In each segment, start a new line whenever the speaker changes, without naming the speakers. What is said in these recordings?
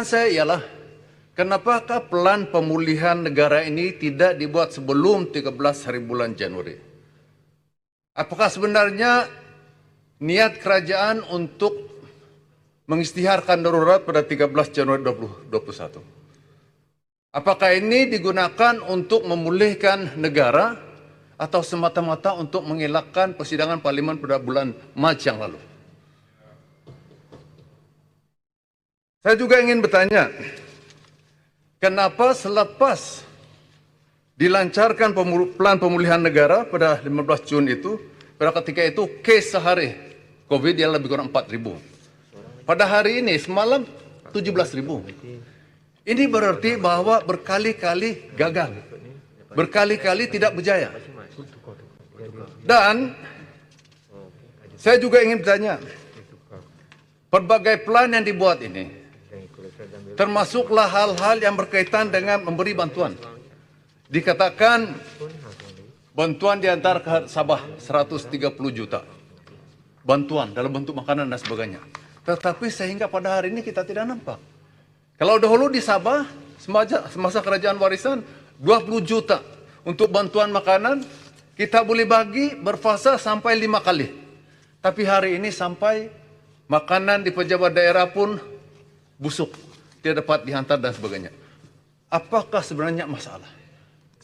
Saya ialah, kenapakah plan pemulihan negara ini tidak dibuat sebelum 13 hari bulan Januari? Apakah sebenarnya niat kerajaan untuk mengisytiharkan darurat pada 13 Januari 2021? Apakah ini digunakan untuk memulihkan negara atau semata-mata untuk mengelakkan persidangan parlimen pada bulan Mac yang lalu? Saya juga ingin bertanya, kenapa selepas dilancarkan plan pemulihan negara pada 15 Jun itu, pada ketika itu kes sehari COVID yang lebih kurang 4.000. Pada hari ini semalam 17.000. Ini berarti bahwa berkali-kali gagal, berkali-kali tidak berjaya. Dan saya juga ingin bertanya, berbagai plan yang dibuat ini, termasuklah hal-hal yang berkaitan dengan memberi bantuan. Dikatakan bantuan diantar ke Sabah 130 juta. Bantuan dalam bentuk makanan dan sebagainya. Tetapi sehingga pada hari ini kita tidak nampak. Kalau dahulu di Sabah, semasa kerajaan warisan, 20 juta untuk bantuan makanan, kita boleh bagi berfasa sampai 5 kali. Tapi hari ini sampai makanan di pejabat daerah pun busuk, tidak dapat dihantar dan sebagainya. Apakah sebenarnya masalah?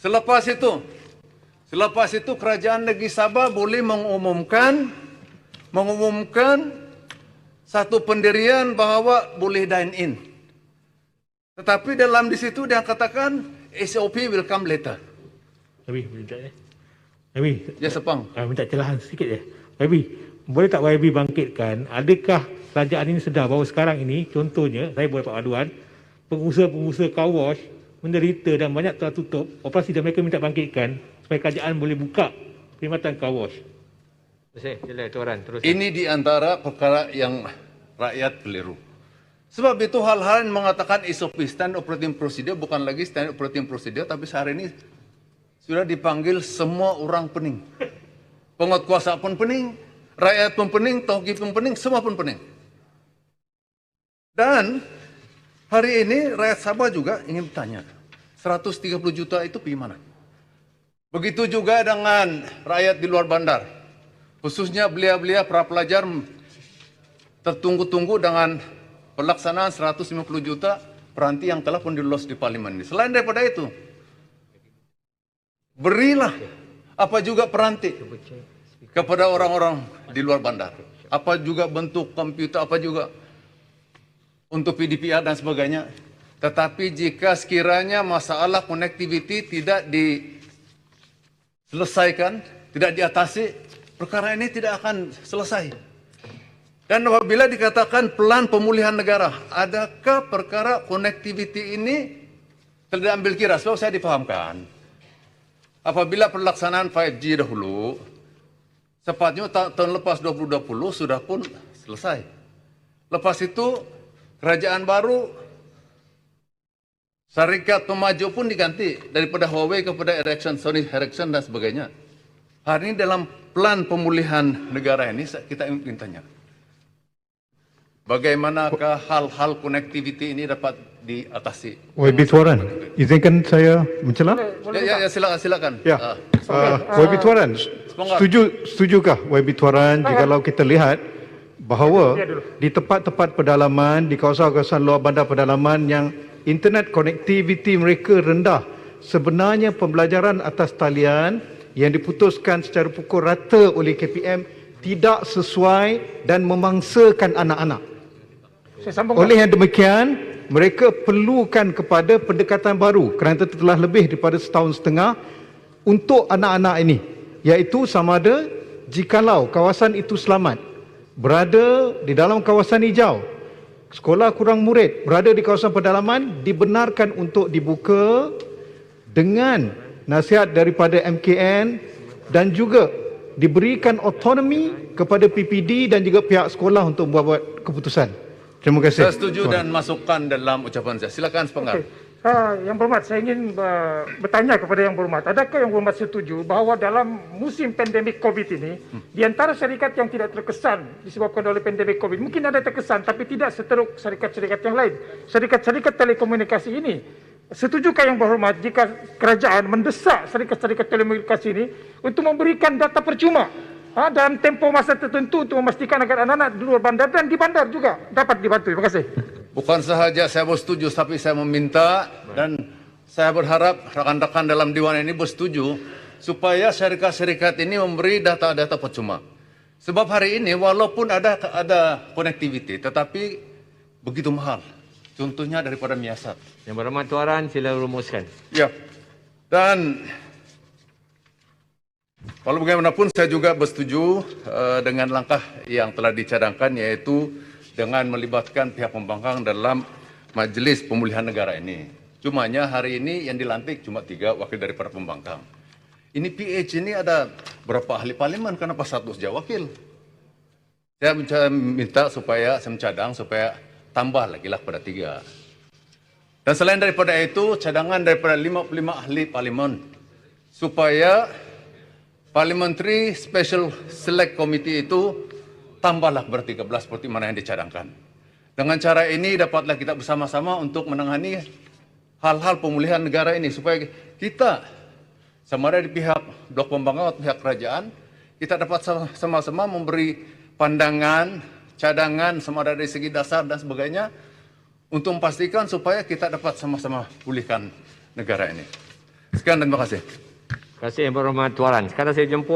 Selepas itu kerajaan negeri Sabah boleh mengumumkan satu pendirian bahawa boleh dine in. Tetapi dalam di situ dia katakan SOP will come later. Ya Sepang.
Minta celahan sedikit je. Boleh tak YB bangkitkan, adakah kerajaan ini sedar bahawa sekarang ini, contohnya, saya boleh dapat aduan, pengusaha-pengusaha car wash menderita dan banyak telah tutup, operasi dan mereka minta bangkitkan supaya kerajaan boleh buka perkhidmatan car wash.
Ini di antara perkara yang rakyat keliru. Sebab itu hal-hal yang mengatakan SOP, Standard Operating Procedure, bukan lagi Standard Operating Procedure, tapi sehari ini sudah dipanggil semua orang pening. Penguatkuasa pun pening, rakyat pun pening, tauhid pun pening, semua pun pening. Dan hari ini rakyat Sabah juga ingin bertanya, 130 juta itu pergi mana? Begitu juga dengan rakyat di luar bandar. Khususnya belia-belia para pelajar tertunggu-tunggu dengan pelaksanaan 150 juta peranti yang telah pun dilolos di parlimen ini. Selain daripada itu, berilah apa juga peranti kepada orang-orang di luar bandar. Apa juga bentuk komputer, apa juga untuk PDPR dan sebagainya. Tetapi jika sekiranya masalah connectivity tidak diselesaikan, tidak diatasi, perkara ini tidak akan selesai. Dan apabila dikatakan plan pemulihan negara, adakah perkara connectivity ini tidak ambil kira? Sebab saya dipahamkan, apabila pelaksanaan 5G dahulu, sepatutnya tahun lepas 2020 sudah pun selesai. Lepas itu, kerajaan baru, syarikat pemaju pun diganti daripada Huawei kepada Ericsson, Sony Ericsson dan sebagainya. Hari ini dalam plan pemulihan negara ini kita ingin tanya, bagaimanakah hal-hal connectivity ini dapat diatasi?
YB Tuaran, izinkan saya mencela?
Ya, silakan.
Ya, YB Tuaran, setujukah YB Tuaran jikalau kita lihat bahawa di tempat-tempat pedalaman, di kawasan-kawasan luar bandar pedalaman yang internet connectivity mereka rendah, sebenarnya pembelajaran atas talian yang diputuskan secara pukul rata oleh KPM tidak sesuai dan memangsakan anak-anak. Oleh yang demikian, mereka perlukan kepada pendekatan baru kerana telah lebih daripada setahun setengah untuk anak-anak ini, iaitu sama ada jikalau kawasan itu selamat, berada di dalam kawasan hijau, sekolah kurang murid, berada di kawasan pedalaman, dibenarkan untuk dibuka dengan nasihat daripada MKN dan juga diberikan autonomi kepada PPD dan juga pihak sekolah untuk membuat keputusan. Terima kasih.
Saya setuju dan masukkan dalam ucapan saya. Silakan Sepenggar.
Yang berhormat, saya ingin bertanya kepada Yang Berhormat, adakah Yang Berhormat setuju bahawa dalam musim pandemik COVID ini, di antara syarikat yang tidak terkesan disebabkan oleh pandemik COVID, mungkin ada terkesan tapi tidak seteruk syarikat-syarikat yang lain, syarikat-syarikat telekomunikasi ini, setujukah Yang Berhormat jika kerajaan mendesak syarikat-syarikat telekomunikasi ini untuk memberikan data percuma dalam tempoh masa tertentu untuk memastikan agar anak-anak di luar bandar dan di bandar juga dapat dibantu? Terima kasih.
Bukan sahaja saya bersetuju, tapi saya meminta dan saya berharap rekan-rekan dalam Dewan ini bersetuju supaya syarikat-syarikat ini memberi data-data percuma. Sebab hari ini walaupun ada connectivity, tetapi begitu mahal. Contohnya daripada Miasat.
Yang Berhormat Tuan, sila rumuskan.
Ya, dan walau bagaimanapun saya juga bersetuju dengan langkah yang telah dicadangkan, yaitu dengan melibatkan pihak pembangkang dalam Majelis Pemulihan Negara ini. Cumanya hari ini yang dilantik cuma 3 wakil daripada pembangkang. Ini PH ini ada berapa ahli parlimen, kenapa 100 saja wakil? Saya minta supaya, saya mencadang supaya tambah lagi lah pada 3. Dan selain daripada itu, cadangan daripada 55 ahli parlimen supaya Parliamentary Special Select Committee itu tambahlah ber-13 seperti mana yang dicadangkan. Dengan cara ini dapatlah kita bersama-sama untuk menangani hal-hal pemulihan negara ini supaya kita sama ada di pihak blok pembangkang atau pihak kerajaan, kita dapat sama-sama memberi pandangan, cadangan sama ada dari segi dasar dan sebagainya untuk memastikan supaya kita dapat sama-sama pulihkan negara ini. Sekian dan terima kasih.
Terima kasih Yang Berhormat Tuan. Sekarang saya jemput